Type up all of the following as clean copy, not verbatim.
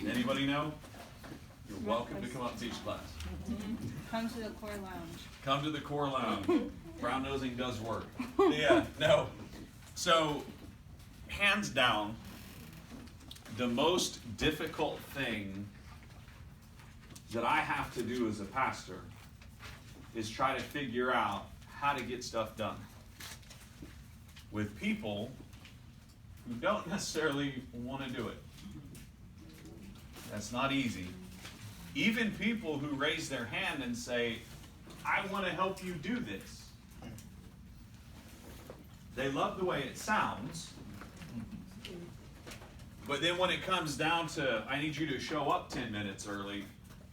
Anybody know? You're welcome to come up and teach class. Come to the core lounge. Come to the core lounge. Brown nosing does work. Yeah, no. So, hands down, the most difficult thing that I have to do as a pastor is try to figure out how to get stuff done with people who don't necessarily want to do it. That's not easy. Even people who raise their hand and say, I want to help you do this. They love the way it sounds, but then when it comes down to, I need you to show up 10 minutes early,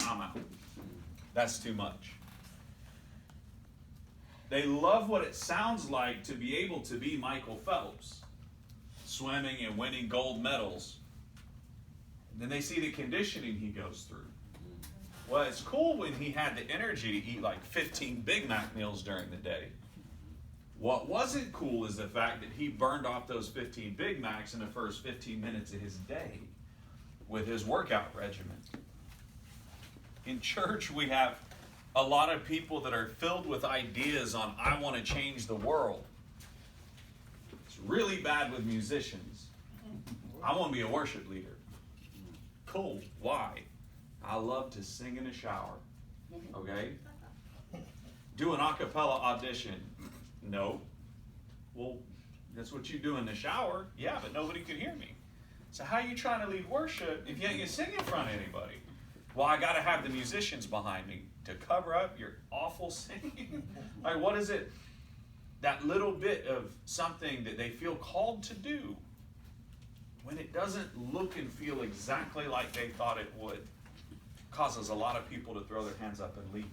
I'm out. That's too much. They love what it sounds like to be able to be Michael Phelps, swimming and winning gold medals. And then they see the conditioning he goes through. Well, it's cool when he had the energy to eat like 15 Big Mac meals during the day. What wasn't cool is the fact that he burned off those 15 Big Macs in the first 15 minutes of his day with his workout regimen. In church, we have a lot of people that are filled with ideas on, I want to change the world. It's really bad with musicians. I want to be a worship leader. Cool. Why? I love to sing in the shower. Okay? Do an a cappella audition. No. Well, that's what you do in the shower. Yeah, but nobody could hear me. So how are you trying to lead worship if you ain't sing in front of anybody? Well, I got to have the musicians behind me to cover up your awful singing. Like, what is it? That little bit of something that they feel called to do when it doesn't look and feel exactly like they thought it would, causes a lot of people to throw their hands up and leave.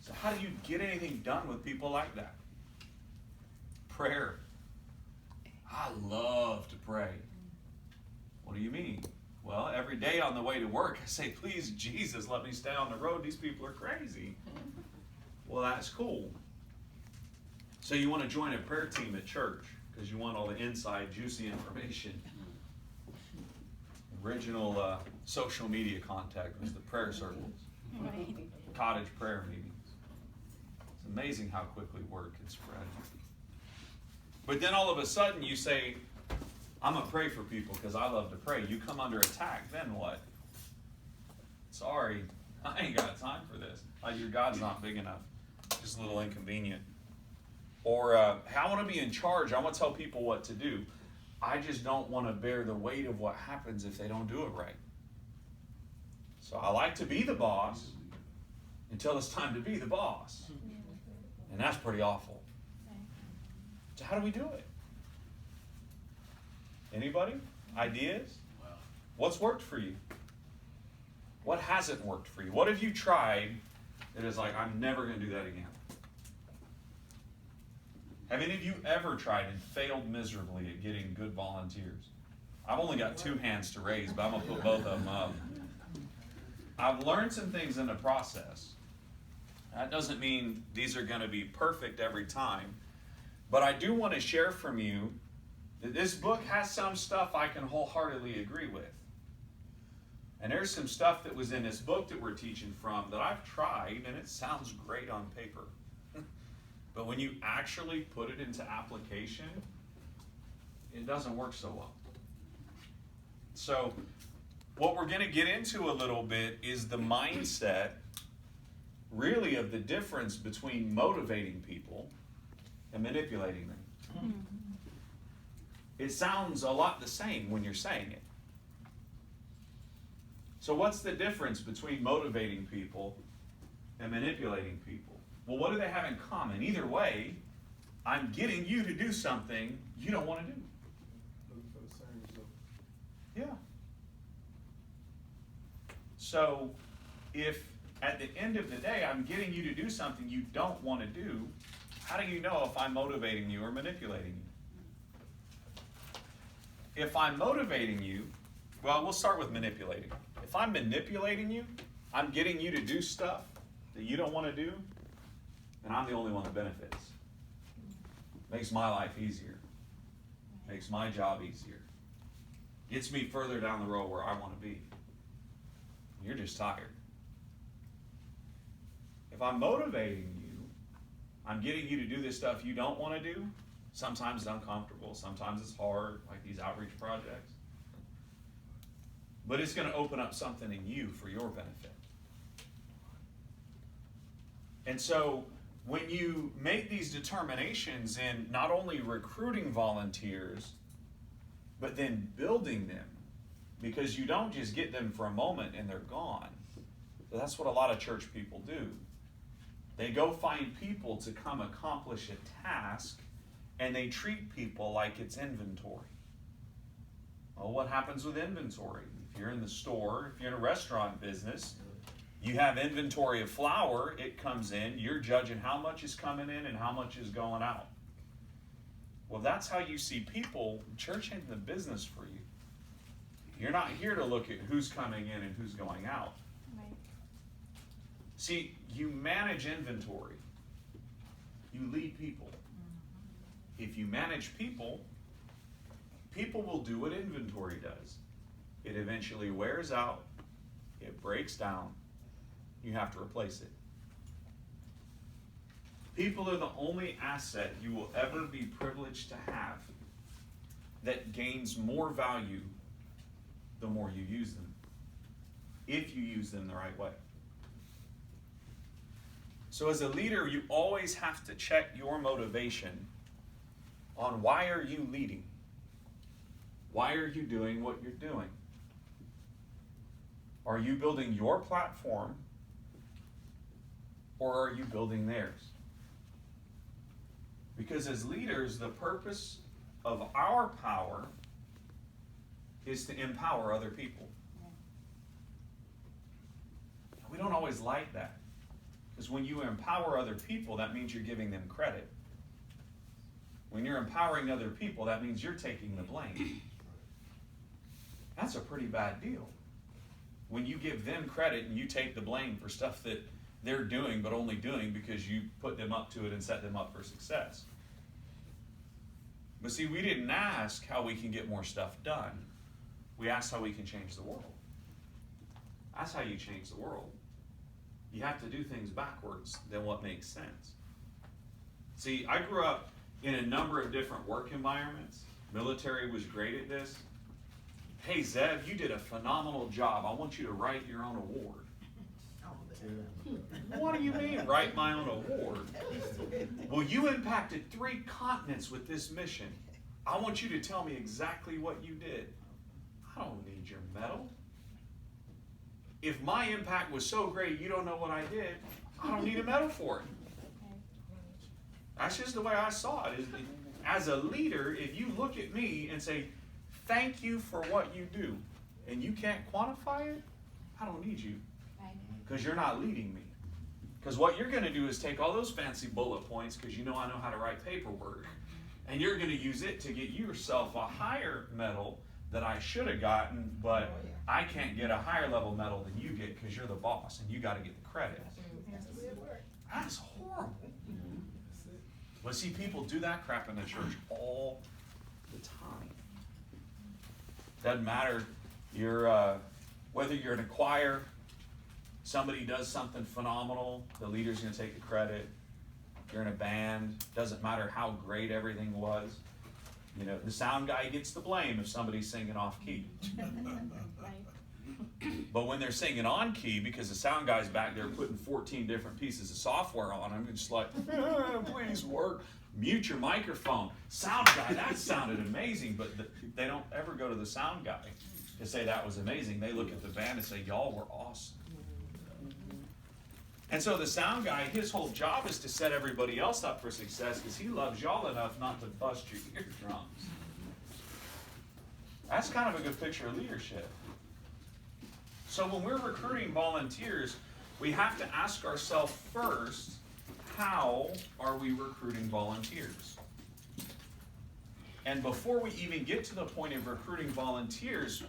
So how do you get anything done with people like that? Prayer. I love to pray. What do you mean? Well, every day on the way to work, I say, please, Jesus, let me stay on the road. These people are crazy. Well, that's cool. So you want to join a prayer team at church because you want all the inside, juicy information. Original social media contact was the prayer circles. Right. Cottage prayer meetings. It's amazing how quickly word can spread. But then all of a sudden you say, I'm going to pray for people because I love to pray. You come under attack, then what? Sorry, I ain't got time for this. Your God's not big enough. Just a little inconvenient. Or, I want to be in charge. I want to tell people what to do. I just don't want to bear the weight of what happens if they don't do it right. So I like to be the boss until it's time to be the boss. And that's pretty awful. So how do we do it? Anybody? Ideas? What's worked for you? What hasn't worked for you? What have you tried that is like, I'm never going to do that again? Have any of you ever tried and failed miserably at getting good volunteers? I've only got 2 hands to raise, but I'm going to put both of them up. I've learned some things in the process. That doesn't mean these are going to be perfect every time, but I do want to share from you that this book has some stuff I can wholeheartedly agree with. And there's some stuff that was in this book that we're teaching from that I've tried, and it sounds great on paper. But when you actually put it into application, it doesn't work so well. So what we're going to get into a little bit is the mindset, really, of the difference between motivating people and manipulating them. It sounds a lot the same when you're saying it. So what's the difference between motivating people and manipulating people? Well, what do they have in common? Either way, I'm getting you to do something you don't want to do. Yeah. So if at the end of the day I'm getting you to do something you don't want to do, how do you know if I'm motivating you or manipulating you? If I'm motivating you, well, we'll start with manipulating. If I'm manipulating you, I'm getting you to do stuff that you don't want to do, and I'm the only one that benefits. Makes my life easier. Makes my job easier. gets me further down the road where I want to be. You're just tired. If I'm motivating you, I'm getting you to do this stuff you don't want to do. Sometimes it's uncomfortable, sometimes it's hard, like these outreach projects. But it's going to open up something in you for your benefit. And so when you make these determinations in not only recruiting volunteers, but then building them, because you don't just get them for a moment and they're gone. So that's what a lot of church people do. They go find people to come accomplish a task, and they treat people like it's inventory. Well, what happens with inventory? If you're in the store, if you're in a restaurant business, you have inventory of flour, it comes in, you're judging how much is coming in and how much is going out. Well, that's how you see people. Church ain't the business for you. You're not here to look at who's coming in and who's going out. Right. See, you manage inventory. You lead people. If you manage people, people will do what inventory does. It eventually wears out, it breaks down, you have to replace it. People are the only asset you will ever be privileged to have that gains more value the more you use them, if you use them the right way. So as a leader, you always have to check your motivation on why are you leading? Why are you doing what you're doing? Are you building your platform, or are you building theirs? Because as leaders, the purpose of our power is to empower other people. We don't always like that, because when you empower other people, that means you're giving them credit. When you're empowering other people, that means you're taking the blame. That's a pretty bad deal. When you give them credit and you take the blame for stuff that they're doing, but only doing because you put them up to it and set them up for success. But see, we didn't ask how we can get more stuff done. We asked how we can change the world. That's how you change the world. You have to do things backwards than what makes sense. See, I grew up in a number of different work environments. Military was great at this. Hey, Zeb, you did a phenomenal job. I want you to write your own award. What do you mean, write my own award? Well, you impacted 3 continents with this mission. I want you to tell me exactly what you did. I don't need your medal. If my impact was so great you don't know what I did, I don't need a medal for it. That's just the way I saw it. As a leader, if you look at me and say, thank you for what you do, and you can't quantify it, I don't need you. Because you're not leading me. Because what you're going to do is take all those fancy bullet points, because you know I know how to write paperwork, and you're going to use it to get yourself a higher medal that I should have gotten, but I can't get a higher level medal than you get because you're the boss and you got to get the credit. That's horrible. But see, people do that crap in the church all the time. Doesn't matter whether you're in a choir, somebody does something phenomenal, the leader's going to take the credit. If you're in a band, doesn't matter how great everything was. You know, the sound guy gets the blame if somebody's singing off key. But when they're singing on key, because the sound guy's back there putting 14 different pieces of software on them, it's like, please work, mute your microphone. Sound guy, that sounded amazing, but they don't ever go to the sound guy to say that was amazing. They look at the band and say, y'all were awesome. And so the sound guy, his whole job is to set everybody else up for success because he loves y'all enough not to bust your eardrums. That's kind of a good picture of leadership. So when we're recruiting volunteers, we have to ask ourselves first, how are we recruiting volunteers? And before we even get to the point of recruiting volunteers,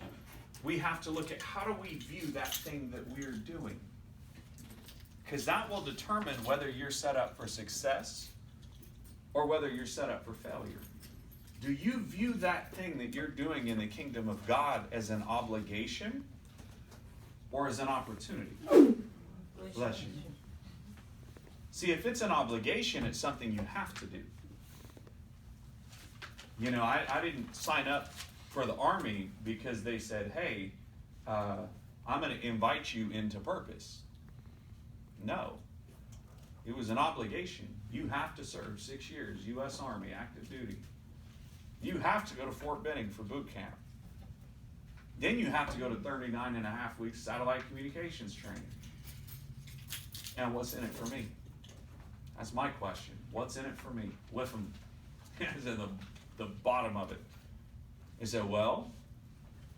we have to look at how do we view that thing that we're doing. Because that will determine whether you're set up for success or whether you're set up for failure. Do you view that thing that you're doing in the kingdom of God as an obligation or as an opportunity? Bless you. See, if it's an obligation, it's something you have to do. You know, I didn't sign up for the army because they said, hey, I'm going to invite you into purpose. No. It was an obligation. You have to serve 6 years, U.S. Army, active duty. You have to go to Fort Benning for boot camp. Then you have to go to 39 and a half weeks satellite communications training. And what's in it for me? That's my question. What's in it for me? Whiffam is in the bottom of it. They said, well,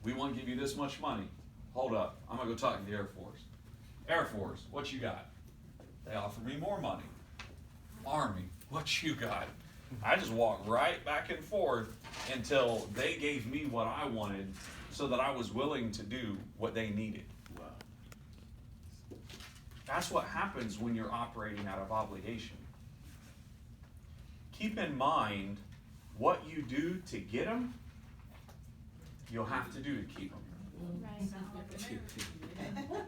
we want to give you this much money. Hold up. I'm going to go talk to the Air Force. Air Force, what you got? They offered me more money. Army, what you got? I just walked right back and forth until they gave me what I wanted so that I was willing to do what they needed. Wow. That's what happens when you're operating out of obligation. Keep in mind what you do to get them, you'll have to do to keep them.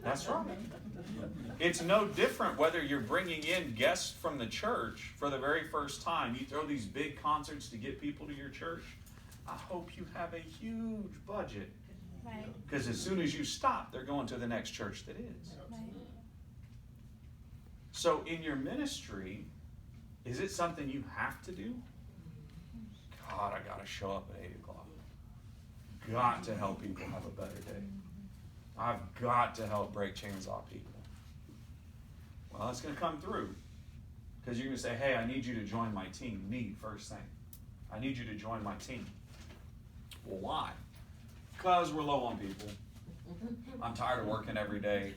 That's right. It's no different whether you're bringing in guests from the church for the very first time. You throw these big concerts to get people to your church. I hope you have a huge budget. Because as soon as you stop, they're going to the next church that is. Right. So in your ministry, is it something you have to do? God, I got to show up at 8 o'clock. Got to help people have a better day. I've got to help break chains off people. Well, that's going to come through. Because you're going to say, hey, I need you to join my team. Need, first thing. I need you to join my team. Well, why? Because we're low on people. I'm tired of working every day.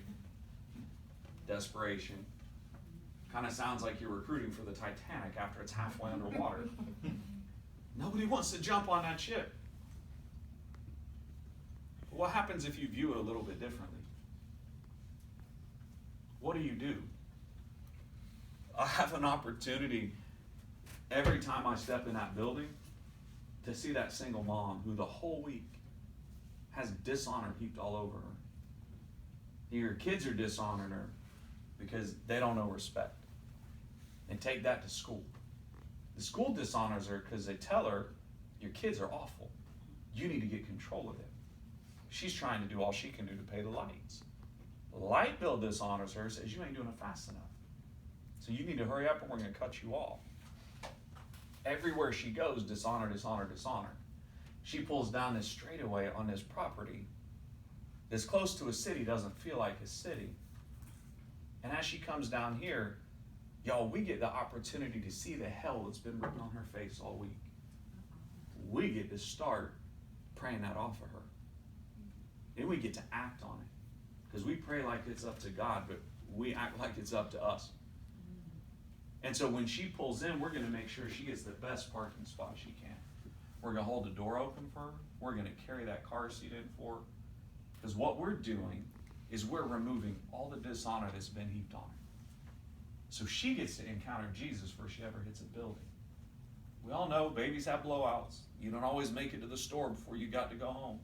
Desperation. Kind of sounds like you're recruiting for the Titanic after it's halfway underwater. Nobody wants to jump on that ship. What happens if you view it a little bit differently? What do? I have an opportunity every time I step in that building to see that single mom who the whole week has dishonor heaped all over her. Your kids are dishonoring her because they don't know respect. And take that to school. The school dishonors her because they tell her, your kids are awful. You need to get control of them. She's trying to do all she can do to pay the lights. The light bill dishonors her, says you ain't doing it fast enough. So you need to hurry up and we're going to cut you off. Everywhere she goes, dishonor, dishonor, dishonor. She pulls down this straightaway on this property that's close to a city, doesn't feel like a city. And as she comes down here, y'all, we get the opportunity to see the hell that's been written on her face all week. We get to start praying that off of her. Then we get to act on it. Because we pray like it's up to God, but we act like it's up to us. And so when she pulls in, we're going to make sure she gets the best parking spot she can. We're going to hold the door open for her. We're going to carry that car seat in for her. Because what we're doing is we're removing all the dishonor that's been heaped on her. So she gets to encounter Jesus before she ever hits a building. We all know babies have blowouts. You don't always make it to the store before you got to go home.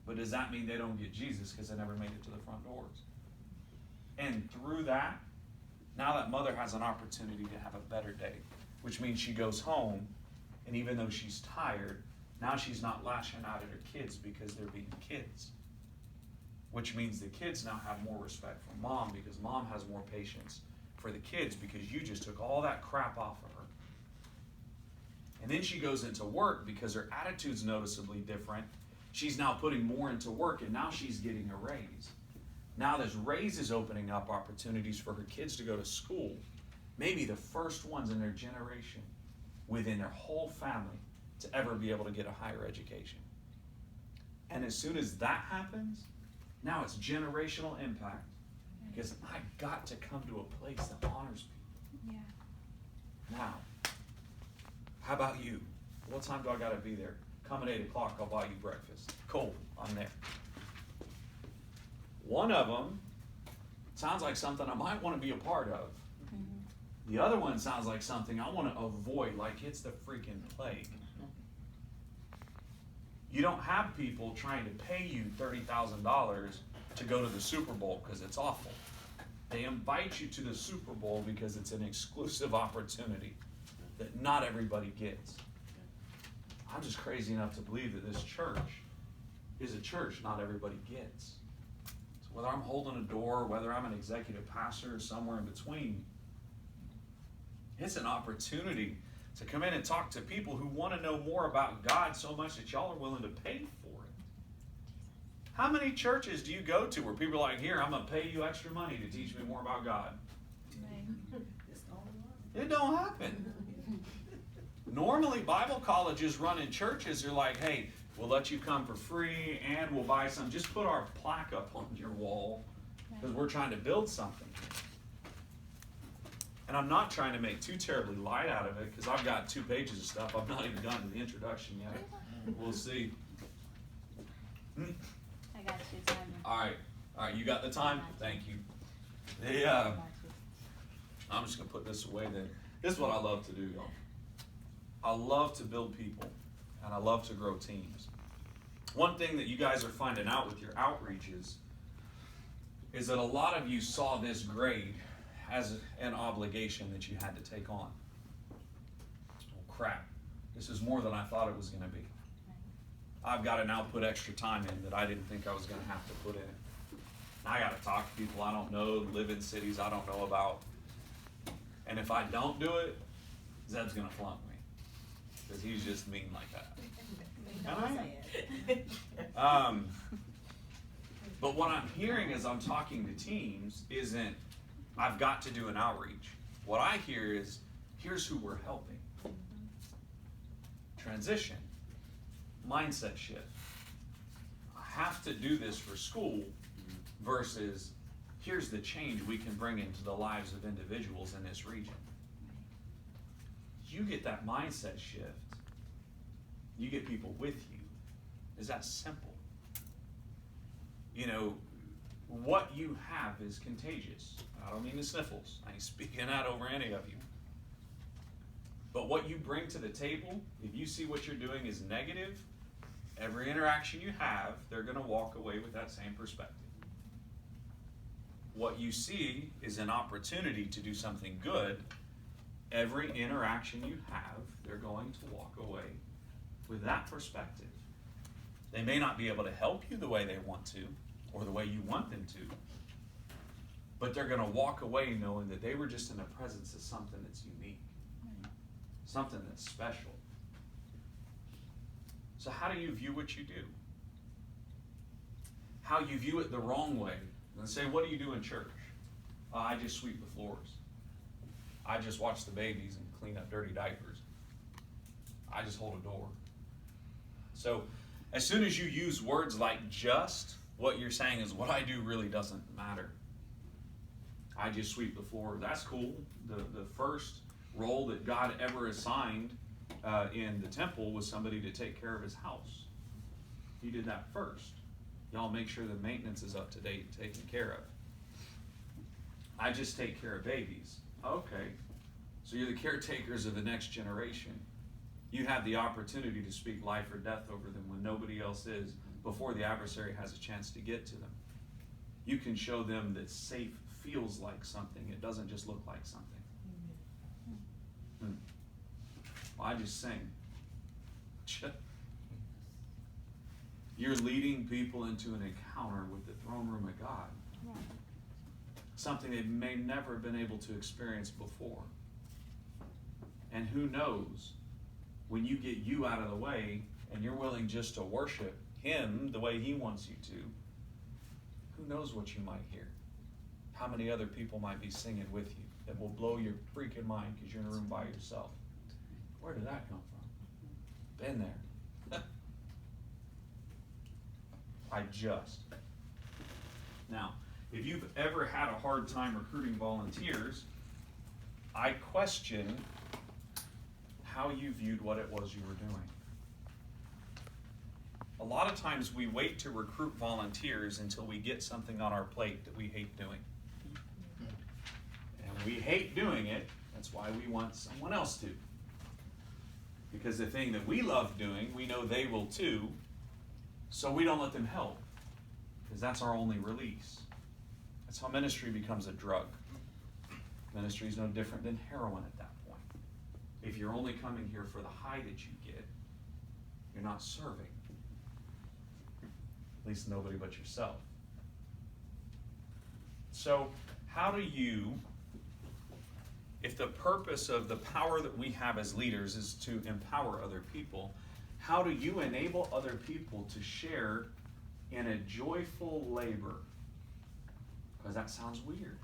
But does that mean they don't get Jesus because they never made it to the front doors? And through that, now that mother has an opportunity to have a better day, which means she goes home, and even though she's tired, now she's not lashing out at her kids because they're being kids. Which means the kids now have more respect for mom because mom has more patience for the kids because you just took all that crap off of her. And then she goes into work because her attitude's noticeably different. She's now putting more into work, and now she's getting a raise. Now this raise is opening up opportunities for her kids to go to school. Maybe the first ones in their generation, within their whole family, to ever be able to get a higher education. And as soon as that happens, now it's generational impact. Because I got to come to a place that honors people. Yeah. Now, how about you? What time do I got to be there? Come at 8 o'clock, I'll buy you breakfast. Cool, I'm there. One of them sounds like something I might want to be a part of. Mm-hmm. The other one sounds like something I want to avoid, like it's the freaking plague. You don't have people trying to pay you $30,000 to go to the Super Bowl because it's awful. They invite you to the Super Bowl because it's an exclusive opportunity that not everybody gets. I'm just crazy enough to believe that this church is a church not everybody gets. So whether I'm holding a door, whether I'm an executive pastor or somewhere in between, it's an opportunity to come in and talk to people who want to know more about God so much that y'all are willing to pay for it. How many churches do you go to where people are like, here, I'm going to pay you extra money to teach me more about God? It don't happen. Normally, Bible colleges run in churches are like, hey, we'll let you come for free and we'll buy some. Just put our plaque up on your wall because we're trying to build something. And I'm not trying to make too terribly light out of it because I've got 2 pages of stuff. I've not even gotten to the introduction yet. We'll see. I got you, Simon. All right, you got the time? Thank you. I'm just going to put this away then. This is what I love to do, y'all. I love to build people, and I love to grow teams. One thing that you guys are finding out with your outreaches is that a lot of you saw this grade as an obligation that you had to take on. Oh, crap. This is more than I thought it was going to be. I've got to now put extra time in that I didn't think I was going to have to put in. I got to talk to people I don't know, live in cities I don't know about. And if I don't do it, Zeb's going to flunk me. Because he's just mean like that. But what I'm hearing as I'm talking to teams isn't, I've got to do an outreach. What I hear is, here's who we're helping. Transition. Mindset shift. I have to do this for school versus here's the change we can bring into the lives of individuals in this region. You get that mindset shift, you get people with you. It's that simple. You know, what you have is contagious. I don't mean the sniffles. I ain't speaking out over any of you. But what you bring to the table, if you see what you're doing is negative, every interaction you have, they're going to walk away with that same perspective. What you see is an opportunity to do something good. Every interaction you have, they're going to walk away with that perspective. They may not be able to help you the way they want to, or the way you want them to, but they're going to walk away knowing that they were just in the presence of something that's unique, something that's special. So how do you view what you do? How you view it the wrong way. And say, what do you do in church? I just sweep the floors. I just watch the babies and clean up dirty diapers. I just hold a door. So as soon as you use words like just, what you're saying is what I do really doesn't matter. I just sweep the floor. That's cool. The first role that God ever assigned in the temple was somebody to take care of his house. He did that first. Y'all make sure the maintenance is up to date and taken care of. I just take care of babies. Okay. So you're the caretakers of the next generation. You have the opportunity to speak life or death over them when nobody else is, before the adversary has a chance to get to them. You can show them that safe feels like something. It doesn't just look like something. Well, I just sing. You're leading people into an encounter with the throne room of God. Yeah. Something they may never have been able to experience before. And who knows, when you get you out of the way and you're willing just to worship him the way he wants you to, who knows what you might hear? How many other people might be singing with you that will blow your freaking mind because you're in a room by yourself? Where did that come from? Been there. Now, if you've ever had a hard time recruiting volunteers, I question how you viewed what it was you were doing. A lot of times we wait to recruit volunteers until we get something on our plate that we hate doing. And we hate doing it, that's why we want someone else to. Because the thing that we love doing, we know they will too, So we don't let them help, because that's our only release. That's how ministry becomes a drug. Ministry is no different than heroin at that point. If you're only coming here for the high that you get, you're not serving. At least nobody but yourself. So how do you, if the purpose of the power that we have as leaders is to empower other people, how do you enable other people to share in a joyful labor? Because that sounds weird.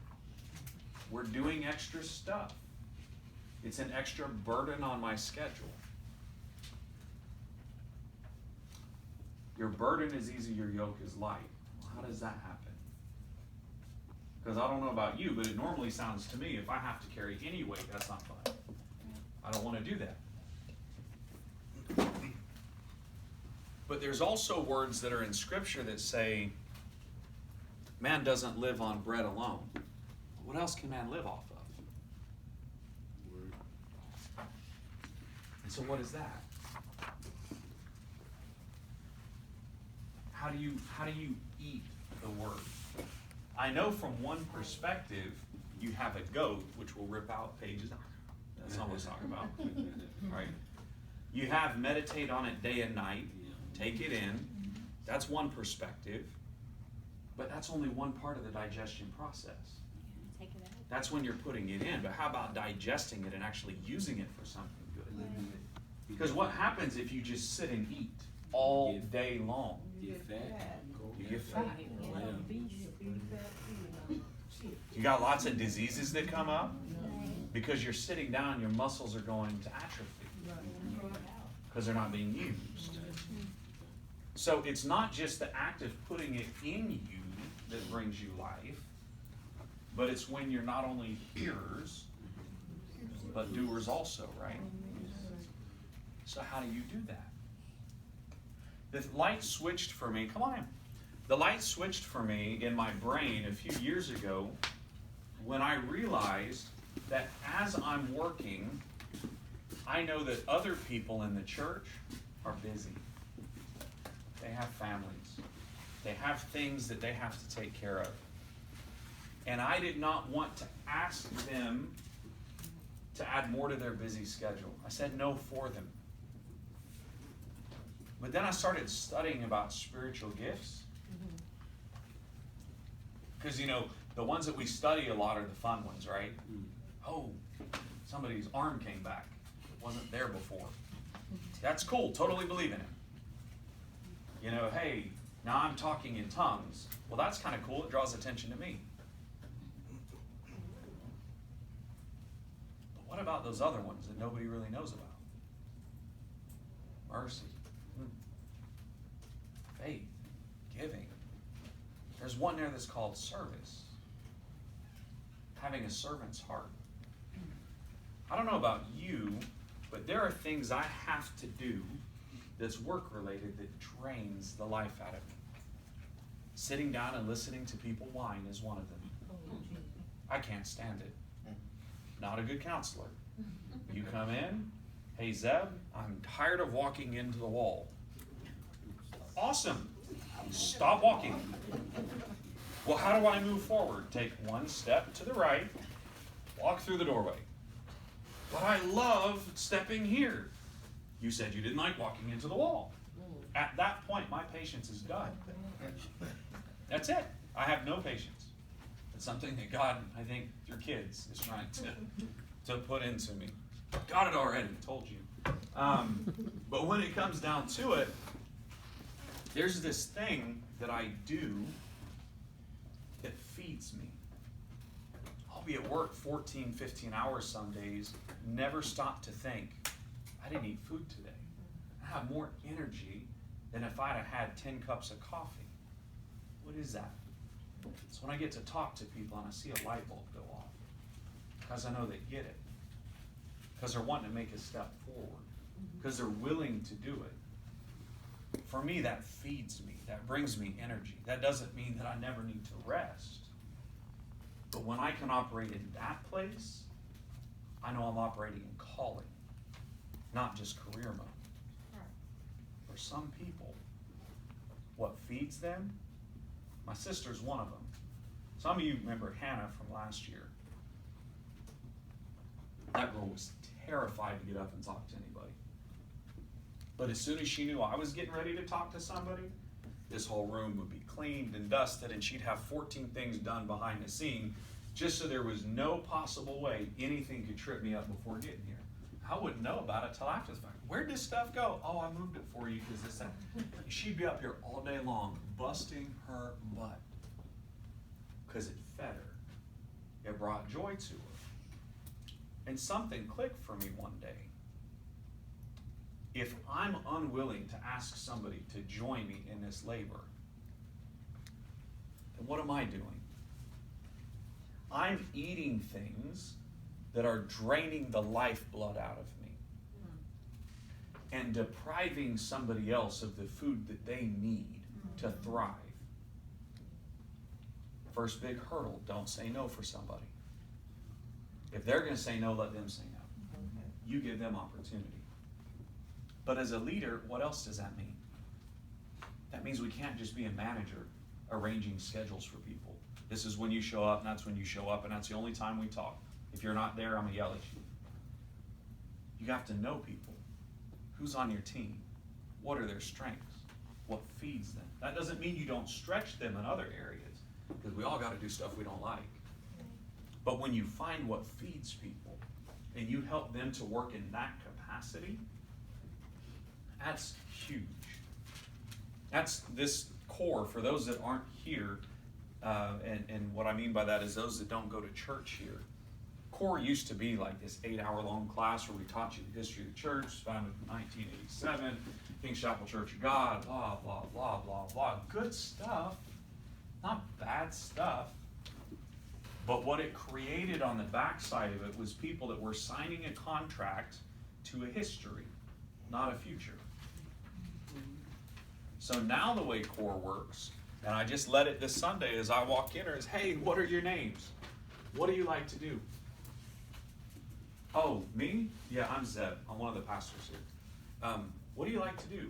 We're doing extra stuff. It's an extra burden on my schedule. Your burden is easy, your yoke is light. Well, how does that happen? Because I don't know about you, but it normally sounds to me, if I have to carry any weight, that's not fun. I don't want to do that. But there's also words that are in Scripture that say, man doesn't live on bread alone. What else can man live off of? And so what is that? How do you eat the word? I know from one perspective, you have a goat, which will rip out pages. That's not what we're talking about. Right? You have meditate on it day and night. Take it in. That's one perspective. But that's only one part of the digestion process. Take it out. That's when you're putting it in. But how about digesting it and actually using it for something good? Because what happens if you just sit and eat all day long? You get fat. You get fat. You got lots of diseases that come up because you're sitting down, your muscles are going to atrophy because they're not being used. So it's not just the act of putting it in you that brings you life, but it's when you're not only hearers, but doers also, right? So how do you do that? The light switched for me, come on in. The light switched for me in my brain a few years ago when I realized that as I'm working, I know that other people in the church are busy. They have families. They have things that they have to take care of. And I did not want to ask them to add more to their busy schedule. I said no for them. But then I started studying about spiritual gifts. Because, you know, the ones that we study a lot are the fun ones, right? Oh, somebody's arm came back. It wasn't there before. That's cool. Totally believe in it. You know, hey, now I'm talking in tongues. Well, that's kind of cool. It draws attention to me. But what about those other ones that nobody really knows about? Mercy. Faith. Giving. There's one there that's called service. Having a servant's heart. I don't know about you, but there are things I have to do that's work-related that drains the life out of me. Sitting down and listening to people whine is one of them. I can't stand it. Not a good counselor. You come in, hey Zeb, I'm tired of walking into the wall. Awesome. Stop walking. Well, how do I move forward? Take one step to the right, walk through the doorway. But I love stepping here. You said you didn't like walking into the wall. At that point, my patience is done. That's it. I have no patience. It's something that God, I think, through kids, is trying to put into me. Got it already, told you. But when it comes down to it, there's this thing that I do that feeds me. I'll be at work 14, 15 hours some days, never stop to think, I didn't eat food today. I have more energy than if I'd have had 10 cups of coffee. What is that? It's when I get to talk to people and I see a light bulb go off. Because I know they get it. Because they're wanting to make a step forward. Because they're willing to do it. For me, that feeds me. That brings me energy. That doesn't mean that I never need to rest. But when I can operate in that place, I know I'm operating in calling, not just career mode. For some people, What feeds them? My sister's one of them. Some of you remember Hannah from last year. That girl was terrified to get up and talk to anybody. But as soon as she knew I was getting ready to talk to somebody, this whole room would be cleaned and dusted, and she'd have 14 things done behind the scene just so there was no possible way anything could trip me up before getting here. I wouldn't know about it till after the fact. Where'd this stuff go? Oh, I moved it for you because this that. She'd be up here all day long busting her butt because it fed her. It brought joy to her. And something clicked for me one day. If I'm unwilling to ask somebody to join me in this labor, then what am I doing? I'm eating things that are draining the lifeblood out of me and depriving somebody else of the food that they need to thrive. First big hurdle, don't say no for somebody. If they're going to say no, let them say no. You give them opportunity. But as a leader, what else does that mean? That means we can't just be a manager arranging schedules for people. This is when you show up, and that's when you show up, and that's the only time we talk. If you're not there, I'm going to yell at you. You have to know people. Who's on your team? What are their strengths? What feeds them? That doesn't mean you don't stretch them in other areas, because we all got to do stuff we don't like. But when you find what feeds people, and you help them to work in that capacity, that's huge. That's this core for those that aren't here, and what I mean by that is those that don't go to church here. Core used to be like this 8-hour-long class where we taught you the history of the church, founded in 1987, King's Chapel Church of God, blah, blah, blah, blah, blah. Good stuff, not bad stuff. But what it created on the backside of it was people that were signing a contract to a history, not a future. So now the way core works, and I just let it this Sunday as I walk in, is, hey, what are your names? What do you like to do? Oh, me? Yeah, I'm Zeb. I'm one of the pastors here. What do you like to do?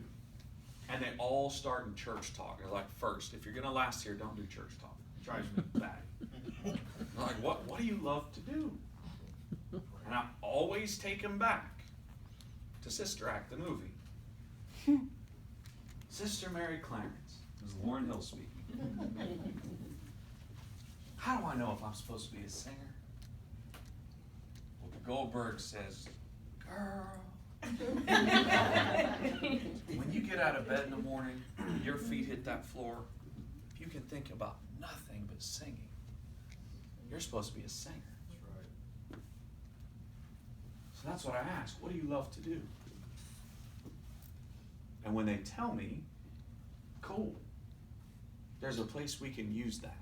And they all start in church talk. They're like, first, if you're going to last here, don't do church talk. It drives me batty. I'm like, what do you love to do? And I always take them back to Sister Act, the movie. Sister Mary Clarence. It was Lauryn Hill speaking. How do I know if I'm supposed to be a singer? Well, the Goldberg says, girl. When you get out of bed in the morning, your feet hit that floor, if you can think about nothing but singing, you're supposed to be a singer. That's right. So that's what I ask. What do you love to do? And when they tell me, cool, there's a place we can use that.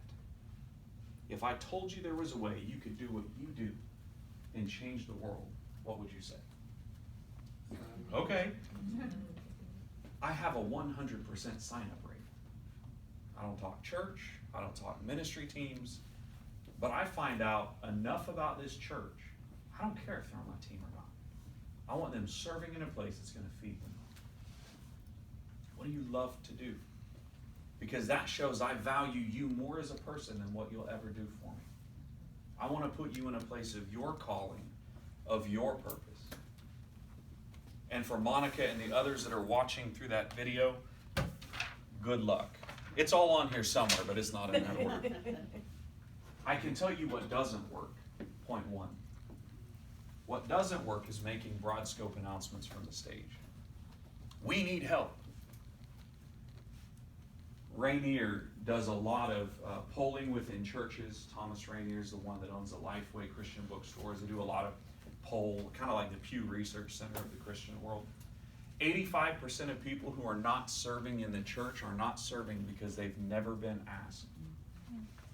If I told you there was a way you could do what you do and change the world, what would you say? Okay. I have a 100% sign-up rate. I don't talk church, I don't talk ministry teams, but I find out enough about this church. I don't care if they're on my team or not. I want them serving in a place that's going to feed them. What do you love to do? Because that shows I value you more as a person than what you'll ever do for me. I want to put you in a place of your calling, of your purpose. And for Monica and the others that are watching through that video, good luck. It's all on here somewhere, but it's not in that order. I can tell you what doesn't work. Point one. What doesn't work is making broad scope announcements from the stage. We need help. Rainier does a lot of polling within churches. Thomas Rainier is the one that owns the Lifeway Christian bookstores. They do a lot of poll, kind of like the Pew Research Center of the Christian world. 85% of people who are not serving in the church are not serving because they've never been asked.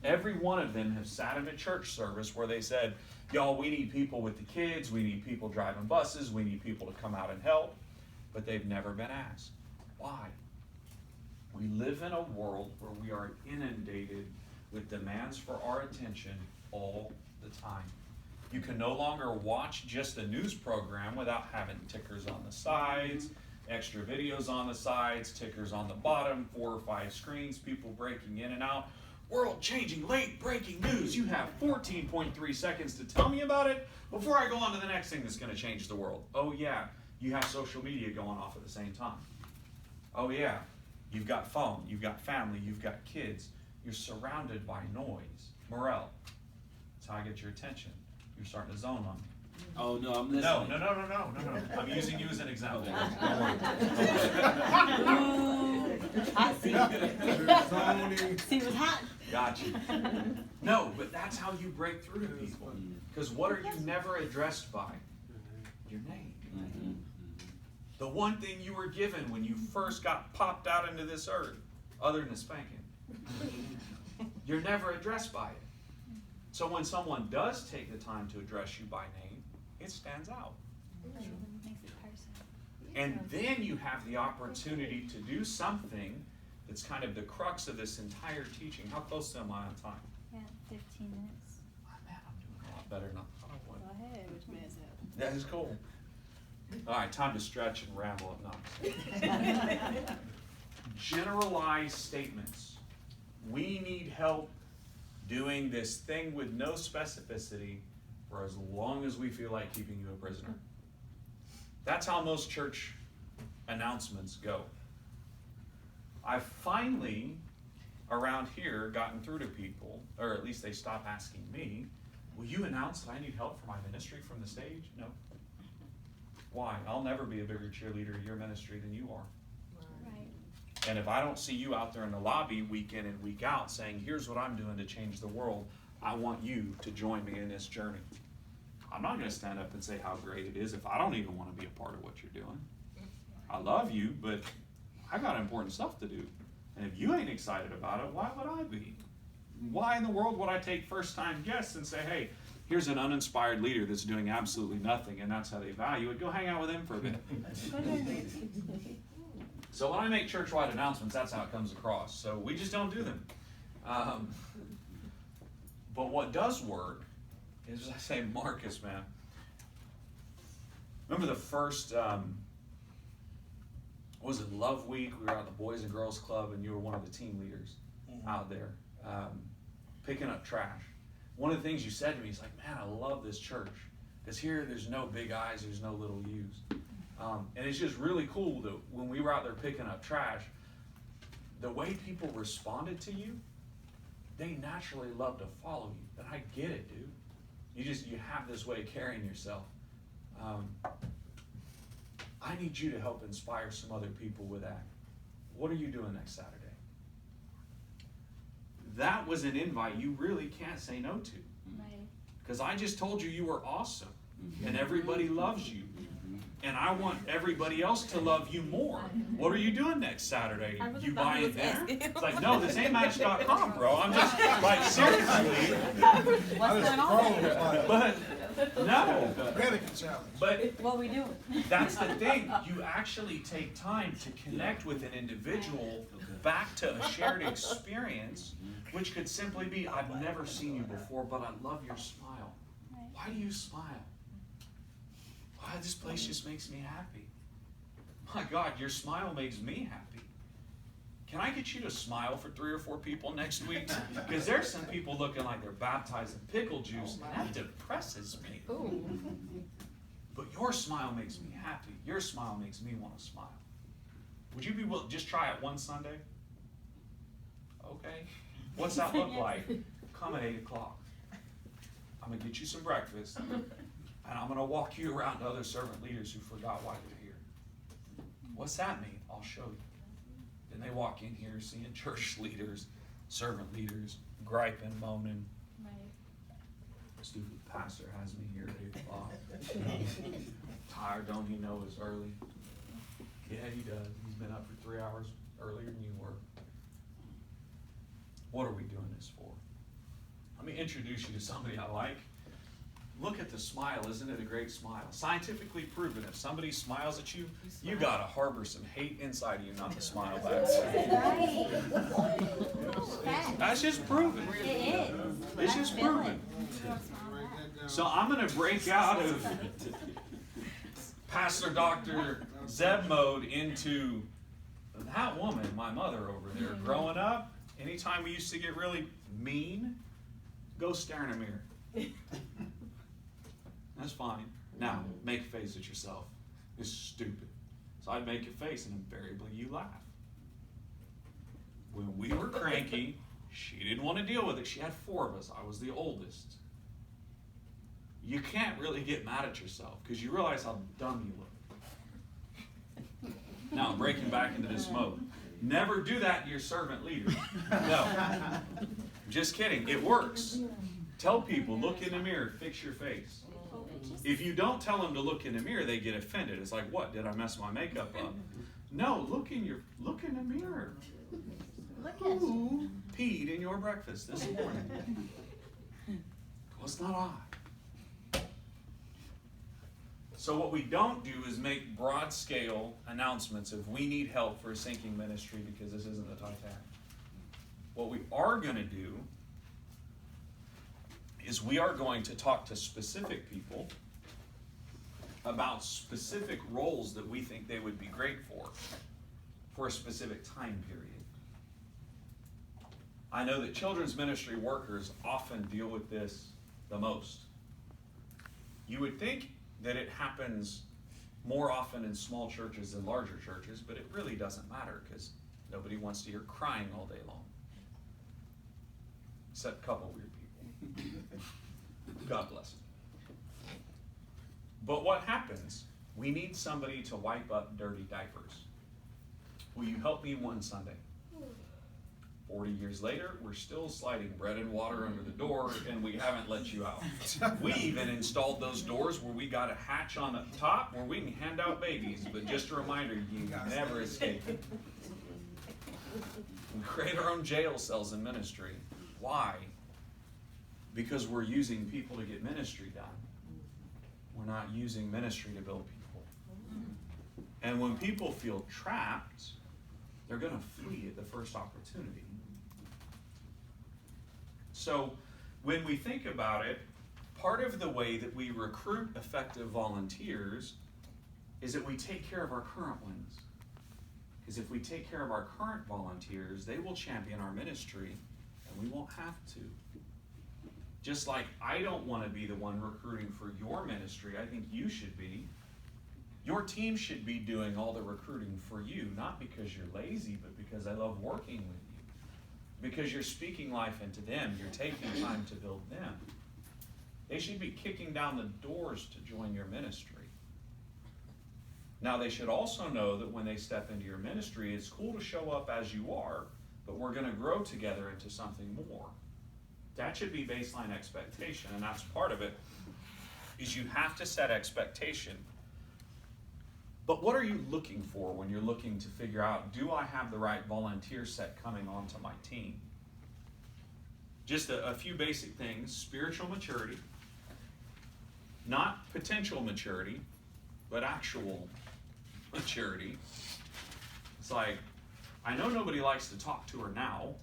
Every one of them have sat in a church service where they said, y'all, we need people with the kids, we need people driving buses, we need people to come out and help, but they've never been asked. Why? We live in a world where we are inundated with demands for our attention all the time. You can no longer watch just a news program without having tickers on the sides, Extra videos on the sides, tickers on the bottom, 4 or 5 screens, people breaking in and out. World-changing, late-breaking news. You have 14.3 seconds to tell me about it before I go on to the next thing that's going to change the world. Oh yeah, you have social media going off at the same time. Oh yeah, you've got phone, you've got family, you've got kids. You're surrounded by noise. Morel, that's how I get your attention. You're starting to zone on me. Oh no, I'm listening. No. I'm using you as an example. Okay. Don't worry. Hot seat. Seat was hot. Gotcha. No, but that's how you break through to people. Because what are you never addressed by? Your name. Mm-hmm. The one thing you were given when you first got popped out into this earth, other than a spanking. You're never addressed by it. So when someone does take the time to address you by name, it stands out. Makes it personal. And then you have the opportunity to do something that's kind of the crux of this entire teaching. How close am I on time? Yeah, 15 minutes. Oh, man, I'm doing a lot better than I thought I would. Go ahead. Which man is that? That is cool. All right, time to stretch and ramble at night. Generalized statements. We need help doing this thing with no specificity for as long as we feel like keeping you a prisoner. That's how most church announcements go. I've finally, around here, gotten through to people, or at least they stop asking me, will you announce that I need help for my ministry from the stage? No. Why? I'll never be a bigger cheerleader of your ministry than you are. Right. And if I don't see you out there in the lobby week in and week out saying, here's what I'm doing to change the world, I want you to join me in this journey. I'm not going to stand up and say how great it is if I don't even want to be a part of what you're doing. I love you, but I got important stuff to do. And if you ain't excited about it, why would I be? Why in the world would I take first-time guests and say, hey, here's an uninspired leader that's doing absolutely nothing, and that's how they value it. Go hang out with them for a bit. So when I make church-wide announcements, that's how it comes across. So we just don't do them. But what does work is, I say, Marcus, man. Remember the first, was it Love Week? We were at the Boys and Girls Club, and you were one of the team leaders out there picking up trash. One of the things you said to me is like, man, I love this church. Because here, there's no big I's, there's no little U's. And it's just really cool that when we were out there picking up trash, the way people responded to you, they naturally love to follow you. And I get it, dude. You have this way of carrying yourself. I need you to help inspire some other people with that. What are you doing next Saturday? That was an invite you really can't say no to. Right. Because I just told you were awesome. And everybody loves you. And I want everybody else to love you more. What are you doing next Saturday? You buying dinner? It's like, no, this ain't Match.com, bro. I'm just, like, seriously. What's going on? But, no. But What we doing? that's the thing. You actually take time to connect with an individual back to a shared experience, which could simply be, I've never seen you before, but I love your smile. Why do you smile? Why, this place just makes me happy. My God, your smile makes me happy. Can I get you to smile for 3 or 4 people next week? Because there's some people looking like they're baptized in pickle juice, and that depresses me. But your smile makes me happy. Your smile makes me want to smile. Would you be willing, just try it one Sunday? Okay. What's that look like? Come at 8 o'clock. I'm going to get you some breakfast, and I'm going to walk you around to other servant leaders who forgot why they're here. What's that mean? I'll show you. Then they walk in here seeing church leaders, servant leaders, griping, moaning. Right. Stupid pastor has me here at 8 o'clock. Tired, don't he know it's early? Yeah, he does. He's been up for 3 hours earlier than you were. What are we doing this for? Let me introduce you to somebody I like. Look at the smile. Isn't it a great smile? Scientifically proven, if somebody smiles at you, you got to harbor some hate inside of you not to smile back. That's just proven. It is. It's just proven. So I'm going to break out of Pastor Dr. Zeb mode into that woman, my mother over there. Growing up, anytime we used to get really mean, go stare in a mirror. That's fine. Now, make a face at yourself. It's stupid. So I'd make a face, and invariably you laugh. When we were cranky, she didn't want to deal with it. She had 4 of us. I was the oldest. You can't really get mad at yourself because you realize how dumb you look. Now I'm breaking back into this mode. Never do that to your servant leader. No. Just kidding. It works. Tell people, look in the mirror, fix your face. If you don't tell them to look in the mirror, they get offended. It's like, what? Did I mess my makeup up? No, look in the mirror. Who peed in your breakfast this morning? Well, it's not I. So what we don't do is make broad-scale announcements of we need help for a sinking ministry because this isn't the Titanic. What we are going to do is we are going to talk to specific people about specific roles that we think they would be great for a specific time period. I know that children's ministry workers often deal with this the most. You would think that it happens more often in small churches than larger churches, but it really doesn't matter because nobody wants to hear crying all day long. Except a couple weird people. God bless them. But what happens? We need somebody to wipe up dirty diapers. Will you help me one Sunday? 40 years later, we're still sliding bread and water under the door, and we haven't let you out. We even installed those doors where we got a hatch on the top where we can hand out babies, but just a reminder, you never escape it. We create our own jail cells in ministry. Why? Because we're using people to get ministry done. We're not using ministry to build people. And when people feel trapped, they're going to flee at the first opportunity. So when we think about it, part of the way that we recruit effective volunteers is that we take care of our current ones. Because if we take care of our current volunteers, they will champion our ministry, and we won't have to. Just like I don't want to be the one recruiting for your ministry, I think you should be. Your team should be doing all the recruiting for you, not because you're lazy, but because I love working with you. Because you're speaking life into them, you're taking time to build them. They should be kicking down the doors to join your ministry. Now, they should also know that when they step into your ministry, it's cool to show up as you are, but we're going to grow together into something more. That should be baseline expectation, and that's part of it, is you have to set expectation. But what are you looking for when you're looking to figure out, do I have the right volunteer set coming onto my team? Just a few basic things. Spiritual maturity. Not potential maturity, but actual maturity. It's like, I know nobody likes to talk to her now,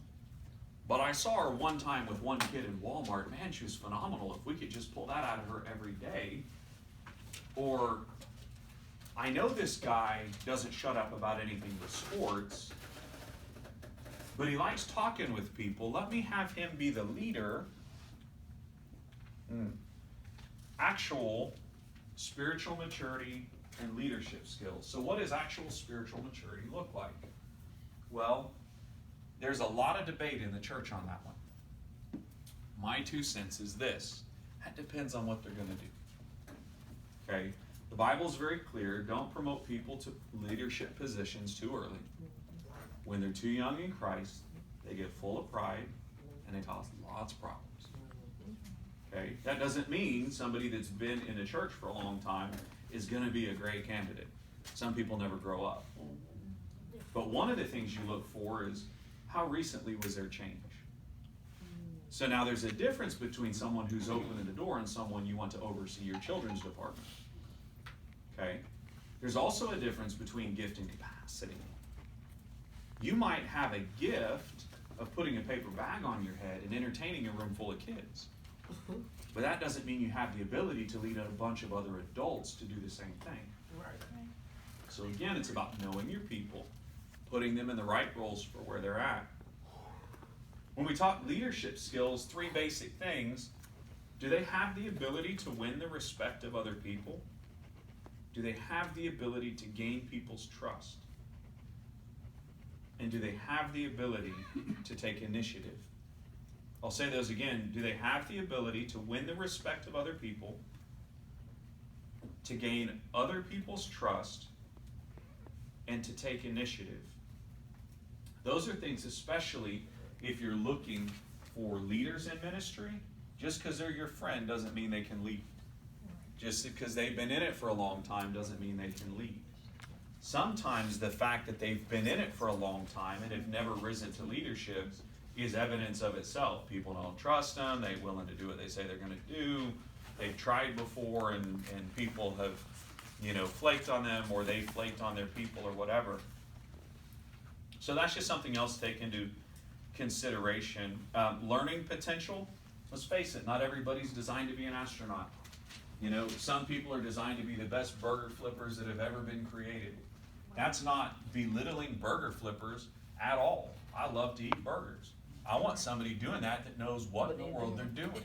but I saw her one time with one kid in Walmart. Man, she was phenomenal. If we could just pull that out of her every day. Or, I know this guy doesn't shut up about anything but sports, but he likes talking with people. Let me have him be the leader. Actual spiritual maturity and leadership skills. So what does actual spiritual maturity look like? Well, there's a lot of debate in the church on that one. My 2 cents is this. That depends on what they're going to do. Okay? The Bible's very clear. Don't promote people to leadership positions too early. When they're too young in Christ, they get full of pride and they cause lots of problems. Okay? That doesn't mean somebody that's been in the church for a long time is going to be a great candidate. Some people never grow up. But one of the things you look for is how recently was their change? So now there's a difference between someone who's opening the door and someone you want to oversee your children's department. Okay? There's also a difference between gift and capacity. You might have a gift of putting a paper bag on your head and entertaining a room full of kids. But that doesn't mean you have the ability to lead a bunch of other adults to do the same thing. Right. So again, it's about knowing your people, putting them in the right roles for where they're at. When we talk leadership skills, 3 basic things. Do they have the ability to win the respect of other people? Do they have the ability to gain people's trust? And do they have the ability to take initiative? I'll say those again. Do they have the ability to win the respect of other people, to gain other people's trust, and to take initiative? Those are things, especially if you're looking for leaders in ministry. Just because they're your friend doesn't mean they can lead. Just because they've been in it for a long time doesn't mean they can lead. Sometimes the fact that they've been in it for a long time and have never risen to leadership is evidence of itself. People don't trust them. They're willing to do what they say they're going to do. They've tried before, and people have, flaked on them, or they flaked on their people, or whatever. So that's just something else to take into consideration. Learning potential. Let's face it, not everybody's designed to be an astronaut. Some people are designed to be the best burger flippers that have ever been created. That's not belittling burger flippers at all. I love to eat burgers. I want somebody doing that knows what in the world they're doing.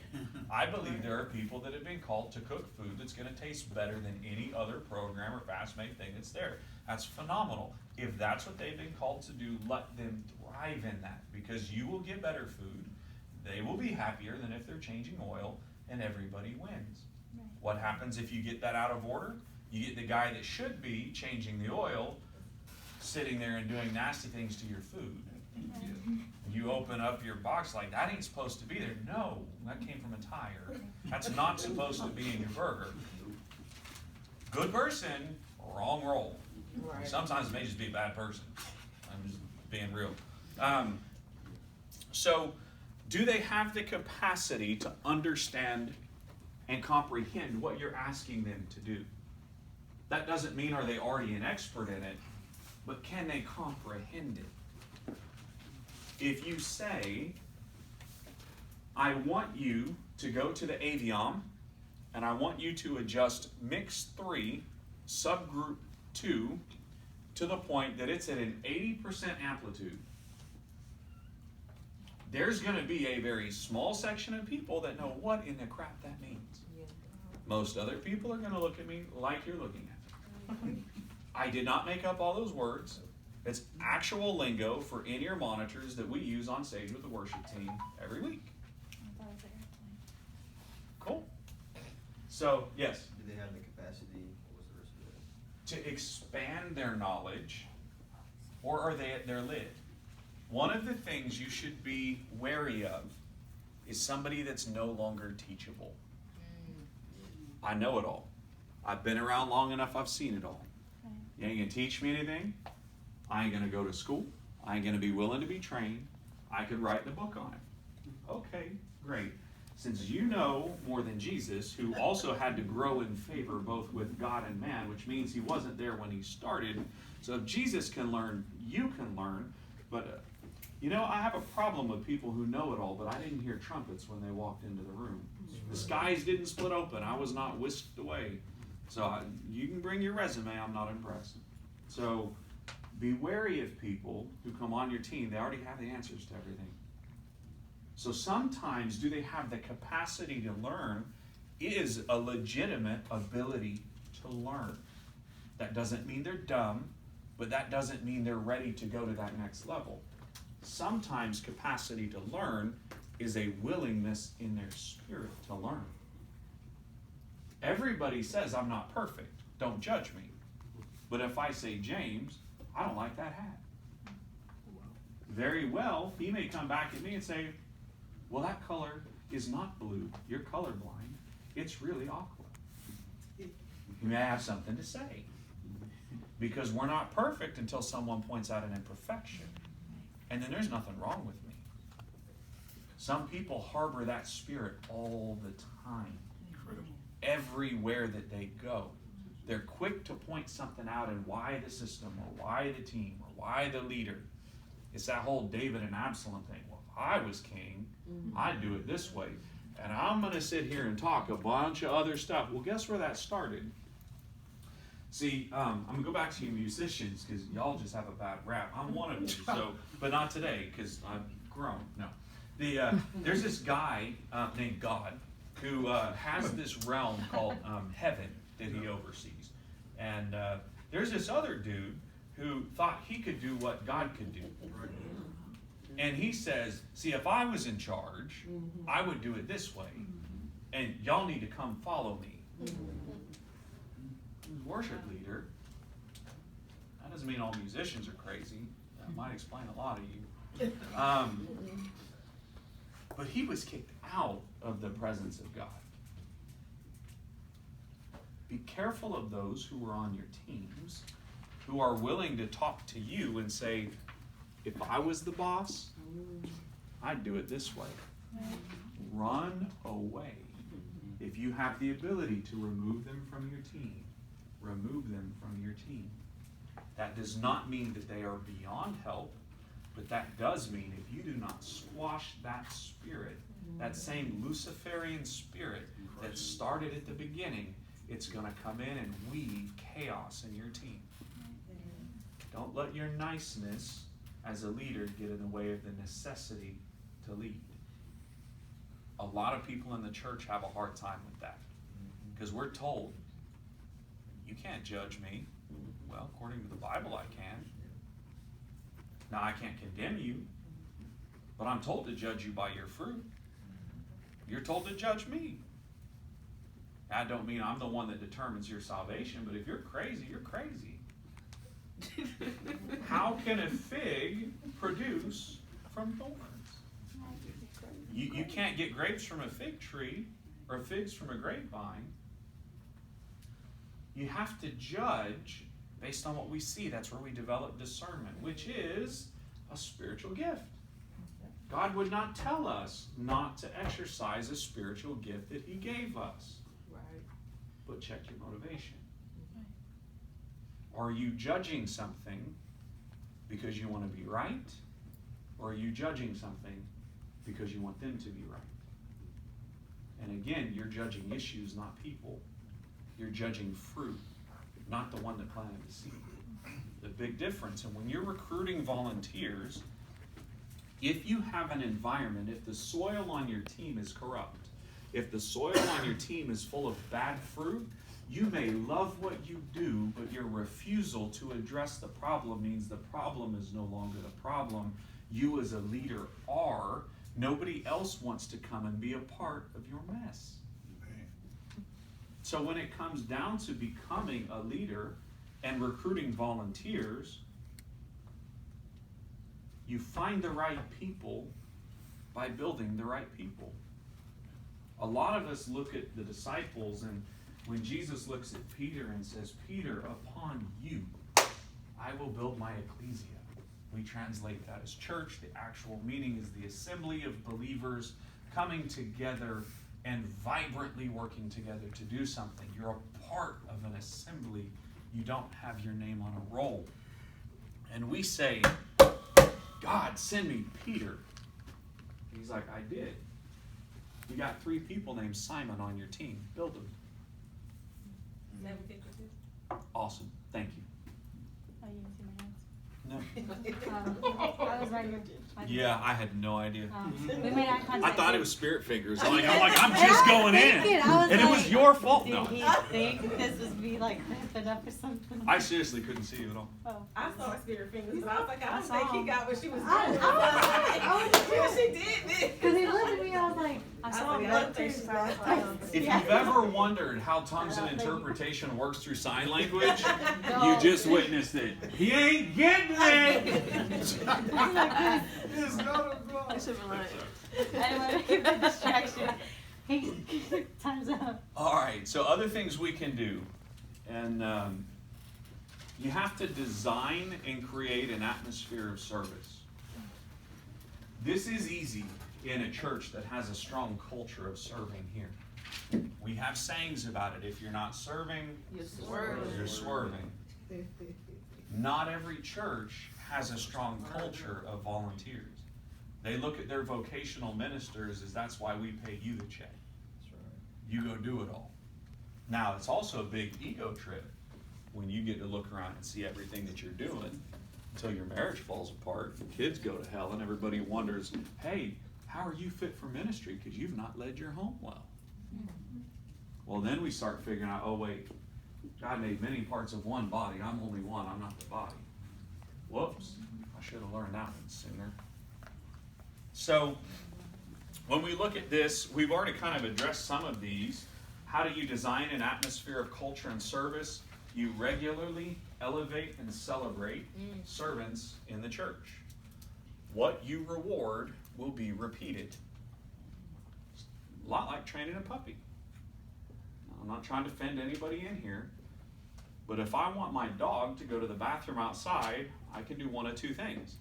I believe there are people that have been called to cook food that's going to taste better than any other program or fast-made thing that's there. That's phenomenal. If that's what they've been called to do, let them thrive in that, because you will get better food. They will be happier than if they're changing oil, and everybody wins. Right. What happens if you get that out of order? You get the guy that should be changing the oil sitting there and doing nasty things to your food. You open up your box like, that ain't supposed to be there. No, that came from a tire. That's not supposed to be in your burger. Good person, wrong role. Right. Sometimes it may just be a bad person. I'm just being real. So, do they have the capacity to understand and comprehend what you're asking them to do? That doesn't mean are they already an expert in it, but can they comprehend it? If you say, I want you to go to the aviom, and I want you to adjust mix 3, subgroup 2, to the point that it's at an 80% amplitude, there's going to be a very small section of people that know what in the crap that means. Most other people are going to look at me like you're looking at me. I did not make up all those words. It's actual lingo for in-ear monitors that we use on stage with the worship team every week. I thought it was airplane. Cool. So, yes? Do they have the capacity, what was the rest of it? To expand their knowledge, or are they at their lid? One of the things you should be wary of is somebody that's no longer teachable. I know it all. I've been around long enough, I've seen it all. Okay. You ain't gonna teach me anything. I ain't gonna go to school. I ain't gonna be willing to be trained. I could write the book on it. Okay, great. Since you know more than Jesus, who also had to grow in favor both with God and man, which means he wasn't there when he started. So if Jesus can learn, you can learn. But I have a problem with people who know it all, but I didn't hear trumpets when they walked into the room. The skies didn't split open. I was not whisked away. So you can bring your resume. I'm not impressed. So be wary of people who come on your team. They already have the answers to everything. So sometimes, do they have the capacity to learn is a legitimate ability to learn. That doesn't mean they're dumb, but that doesn't mean they're ready to go to that next level. Sometimes capacity to learn is a willingness in their spirit to learn. Everybody says I'm not perfect. Don't judge me. But if I say, James, I don't like that hat. Very well, he may come back at me and say, well, that color is not blue. You're colorblind. It's really aqua. You may have something to say. Because we're not perfect until someone points out an imperfection. And then there's nothing wrong with me. Some people harbor that spirit all the time. Incredible. Everywhere that they go. They're quick to point something out and why the system, or why the team, or why the leader. It's that whole David and Absalom thing. Well, if I was king, I'd do it this way. And I'm going to sit here and talk a bunch of other stuff. Well, guess where that started? See, I'm gonna go back to you musicians because y'all just have a bad rap. I'm one of you, so, but not today because I've grown. No, there's this guy named God who has this realm called heaven that he oversees, and there's this other dude who thought he could do what God could do, and he says, "See, if I was in charge, I would do it this way, and y'all need to come follow me." Worship leader. That doesn't mean all musicians are crazy. That might explain a lot of you. But he was kicked out of the presence of God. Be careful of those who are on your teams, who are willing to talk to you and say, if I was the boss, I'd do it this way. Run away. If you have the ability to remove them from your team, remove them from your team. That does not mean that they are beyond help, but that does mean if you do not squash that spirit, that same Luciferian spirit that started at the beginning, it's going to come in and weave chaos in your team. Don't let your niceness as a leader get in the way of the necessity to lead. A lot of people in the church have a hard time with that because we're told, you can't judge me. Well, according to the Bible, I can. Now, I can't condemn you, but I'm told to judge you by your fruit. You're told to judge me. I don't mean I'm the one that determines your salvation, but if you're crazy, you're crazy. How can a fig produce from thorns? You can't get grapes from a fig tree or figs from a grapevine. You have to judge based on what we see. That's where we develop discernment, which is a spiritual gift. God would not tell us not to exercise a spiritual gift that he gave us. Right. But check your motivation. Are you judging something because you want to be right? Or are you judging something because you want them to be right? And again, you're judging issues, not people. You're judging fruit, not the one that planted the seed. The big difference. And when you're recruiting volunteers, if you have an environment, if the soil on your team is corrupt, if the soil on your team is full of bad fruit, you may love what you do, but your refusal to address the problem means the problem is no longer the problem. You as a leader are. Nobody else wants to come and be a part of your mess. So when it comes down to becoming a leader and recruiting volunteers, you find the right people by building the right people. A lot of us look at the disciples, and when Jesus looks at Peter and says, Peter, upon you I will build my ecclesia. We translate that as church. The actual meaning is the assembly of believers coming together and vibrantly working together to do something. You're a part of an assembly. You don't have your name on a roll. And we say, God, send me Peter. He's like, I did. You got 3 people named Simon on your team. Build them. 752. Awesome. Thank you. Oh, you didn't see my hands? No. I was right here. Yeah, I had no idea. We made eye contact. I thought it was spirit fingers. I'm just going in. And it was your fault. Did No. he think this would be like cramping up or something? I seriously couldn't see you at all. Oh. I saw her spirit fingers, and I was like, I don't saw think he him. got what she was doing. I was Yeah, she did. Because he looked at me, I was like, I saw him look too. If you've ever wondered how tongues and interpretation works through sign language, you just witnessed it. He ain't getting it. It's not a I should have been like, I didn't want to give the distraction. Time's up. All right, so other things we can do. And you have to design and create an atmosphere of service. This is easy in a church that has a strong culture of serving here. We have sayings about it. If you're not serving, you're swerving. you're swerving. Not every church has a strong culture of volunteers. They look at their vocational ministers as that's why we pay you the check. That's right. You go do it all. Now, it's also a big ego trip when you get to look around and see everything that you're doing until your marriage falls apart, the kids go to hell, and everybody wonders, hey, how are you fit for ministry? Because you've not led your home well. Well, then we start figuring out, oh, wait, God made many parts of one body. I'm only one. I'm not the body. Whoops. I should have learned that one sooner. So, when we look at this, we've already kind of addressed some of these. How do you design an atmosphere of culture and service? You regularly elevate and celebrate servants in the church. What you reward will be repeated. A lot like training a puppy. I'm not trying to offend anybody in here, but if I want my dog to go to the bathroom outside, I can do one of two things.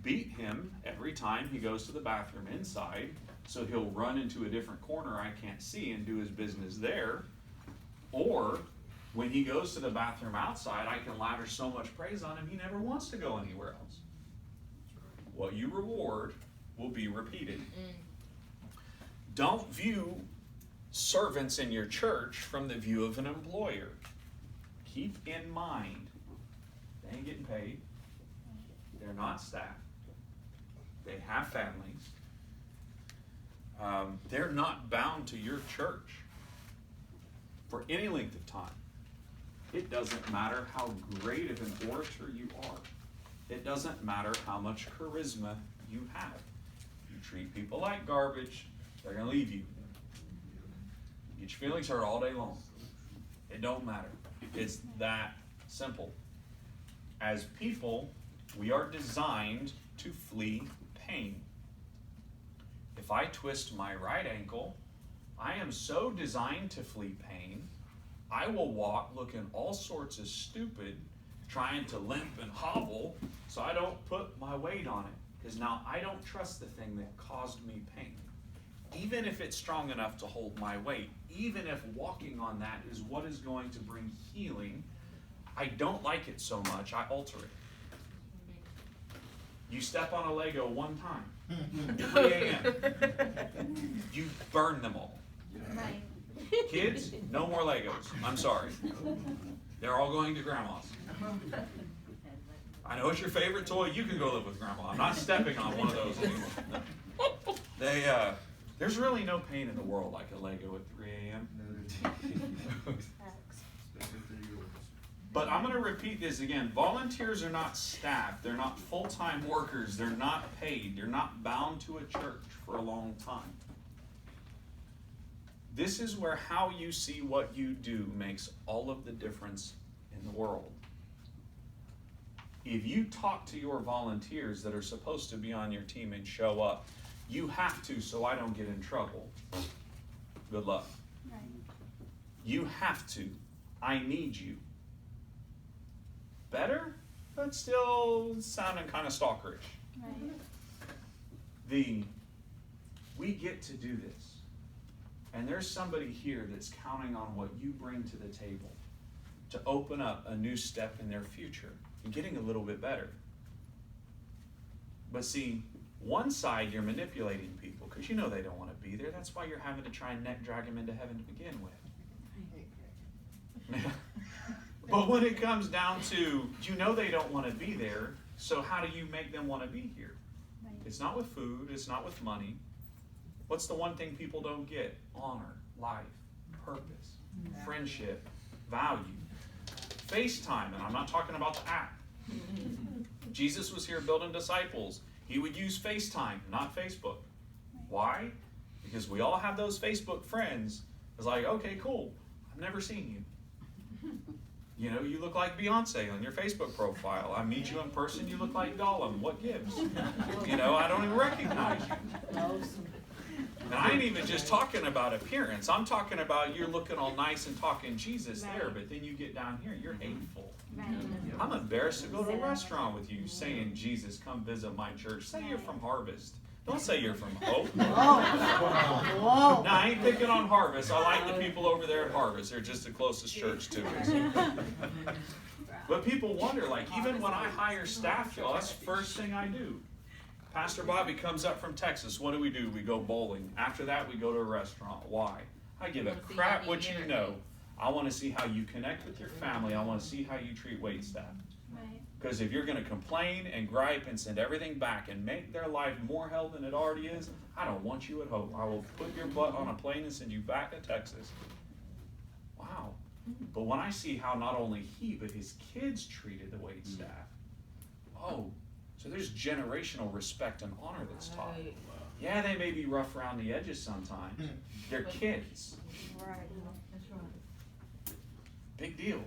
Beat him every time he goes to the bathroom inside, so he'll run into a different corner I can't see and do his business there. Or when he goes to the bathroom outside, I can lavish so much praise on him he never wants to go anywhere else. What you reward will be repeated. Don't view servants in your church from the view of an employer. Keep in mind, they ain't getting paid. They're not staff. They have families. They're not bound to your church for any length of time. It doesn't matter how great of an orator you are. It doesn't matter how much charisma you have. You treat people like garbage, they're going to leave you. Get your feelings hurt all day long. It don't matter. It's that simple. As people, we are designed to flee pain. If I twist my right ankle, I am so designed to flee pain, I will walk looking all sorts of stupid, trying to limp and hobble, so I don't put my weight on it. Because now I don't trust the thing that caused me pain. Even if it's strong enough to hold my weight, even if walking on that is what is going to bring healing, I don't like it so much, I alter it. You step on a Lego one time, 3 a.m., you burn them all. Right. Kids, no more Legos. I'm sorry. They're all going to grandma's. I know it's your favorite toy. You can go live with grandma. I'm not stepping on one of those anymore. There's really no pain in the world like a Lego at 3 a.m. But I'm going to repeat this again. Volunteers are not staff. They're not full-time workers. They're not paid. They're not bound to a church for a long time. This is where how you see what you do makes all of the difference in the world. If you talk to your volunteers that are supposed to be on your team and show up, you have to so I don't get in trouble. Good luck. Right. You have to. I need you. Better, but still sounding kind of stalkerish. Right. We get to do this. And there's somebody here that's counting on what you bring to the table to open up a new step in their future and getting a little bit better. But see, one side you're manipulating people because you know they don't want to be there. That's why you're having to try and neck drag them into heaven to begin with. But when it comes down to, you know they don't want to be there, so how do you make them want to be here? Right. It's not with food, it's not with money. What's the one thing people don't get? Honor, life, purpose, friendship, value. FaceTime, and I'm not talking about the app. Jesus was here building disciples. He would use FaceTime, not Facebook. Why? Because we all have those Facebook friends. It's like, okay, cool. I've never seen you. You know, you look like Beyonce on your Facebook profile. I meet you in person, you look like Gollum. What gives? You know, I don't even recognize you. And I ain't even just talking about appearance. I'm talking about you're looking all nice and talking Jesus there, but then you get down here, you're hateful. Right. I'm embarrassed to go to a restaurant with you saying, Jesus, come visit my church. Say you're from Harvest. Don't say you're from Hope. Whoa. Now, I ain't picking on Harvest. I like the people over there at Harvest. They're just the closest church to us. But people wonder, like, even when I hire staff, y'all, that's the first thing I do. Pastor Bobby comes up from Texas. What do? We go bowling. After that, we go to a restaurant. Why? I give a crap what you know. I want to see how you connect with your family. I want to see how you treat wait staff. Right. Because if you're going to complain and gripe and send everything back and make their life more hell than it already is, I don't want you at home. I will put your butt on a plane and send you back to Texas. Wow. But when I see how not only he, but his kids treated the wait staff, oh, so there's generational respect and honor that's taught. Right. Yeah, they may be rough around the edges sometimes. They're kids. Right. Big deal.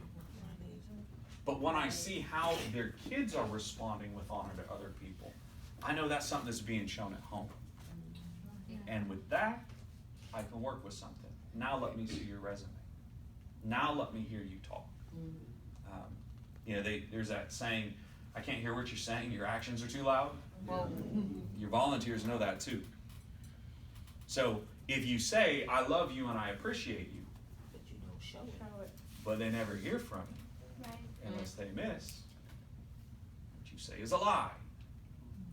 But when I see how their kids are responding with honor to other people, I know that's something that's being shown at home. And with that, I can work with something. Now let me see your resume. Now let me hear you talk. There's that saying, I can't hear what you're saying, your actions are too loud. Well, Your volunteers know that too. So if you say, I love you and I appreciate you, but you don't show it. Show it. but they never hear from you, Right. unless they miss, what you say is a lie.